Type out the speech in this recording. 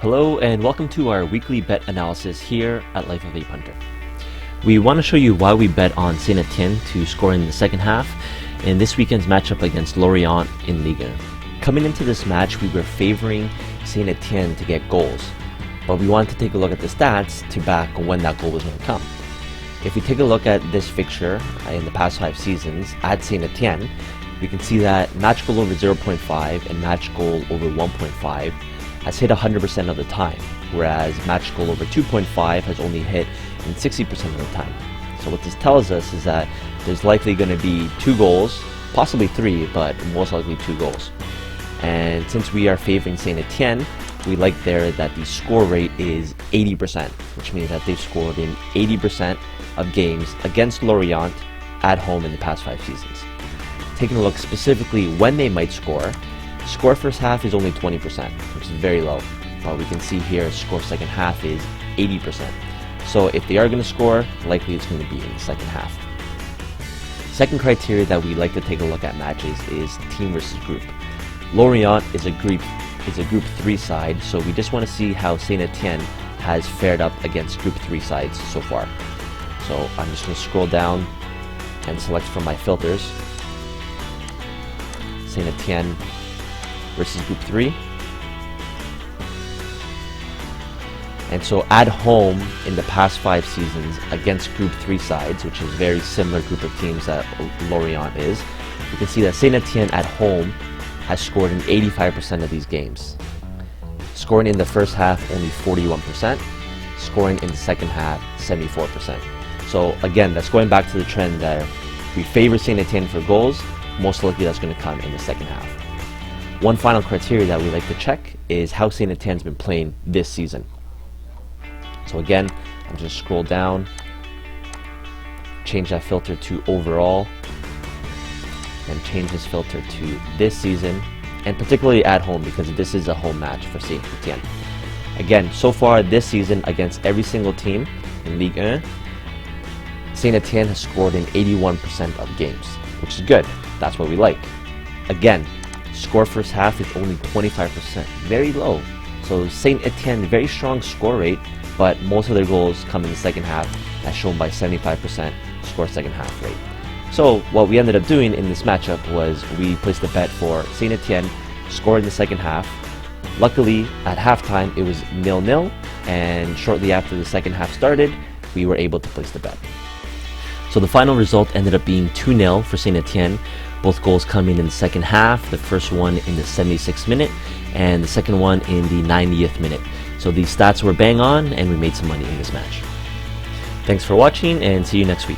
Hello and welcome to our weekly bet analysis here at Life of a Punter. We want to show you why we bet on Saint Etienne to score in the second half in this weekend's matchup against Lorient in Ligue. Coming into this match, we were favoring Saint Etienne to get goals, but we wanted to take a look at the stats to back when that goal was going to come. If we take a look at this fixture in the past 5 seasons at Saint Etienne, we can see that match goal over 0.5 and match goal over 1.5 has hit 100% of the time, whereas match goal over 2.5 has only hit in 60% of the time. So what this tells us is that there's likely going to be 2 goals, possibly 3, but most likely 2 goals. And since we are favoring Saint Etienne, we like there that the score rate is 80%, which means that they've scored in 80% of games against Lorient at home in the past 5 seasons. Taking a look specifically when they might score first half is only 20%, which is very low. While we can see here, score second half is 80%. So if they are going to score, likely it's going to be in the second half. Second criteria that we like to take a look at matches is team versus group. Lorient is a group 3 side, so we just want to see how Saint Etienne has fared up against group 3 sides so far. So I'm just going to scroll down and select from my filters Saint Etienne versus group 3. And so at home in the past 5 seasons against group 3 sides, which is a very similar group of teams that Lorient is, you can see that Saint Etienne at home has scored in 85% of these games. Scoring in the first half only 41%, scoring in the second half 74%. So again, that's going back to the trend that we favor Saint Etienne for goals, most likely that's going to come in the second half. One final criteria that we like to check is how Saint Etienne's been playing this season. So again, I'm just scroll down, change that filter to overall, and change this filter to this season, and particularly at home because this is a home match for Saint Etienne. Again, so far this season against every single team in Ligue 1, Saint Etienne has scored in 81% of games, which is good. That's what we like. Again, score first half is only 25%, very low. So Saint Etienne, very strong score rate, but most of their goals come in the second half, as shown by 75% score second half rate. So what we ended up doing in this matchup was we placed a bet for Saint Etienne score in the second half. Luckily, at halftime, it was 0-0, and shortly after the second half started, we were able to place the bet. So the final result ended up being 2-0 for Saint Etienne. Both goals coming in the second half, the first one in the 76th minute and the second one in the 90th minute. So these stats were bang on and we made some money in this match. Thanks for watching and see you next week.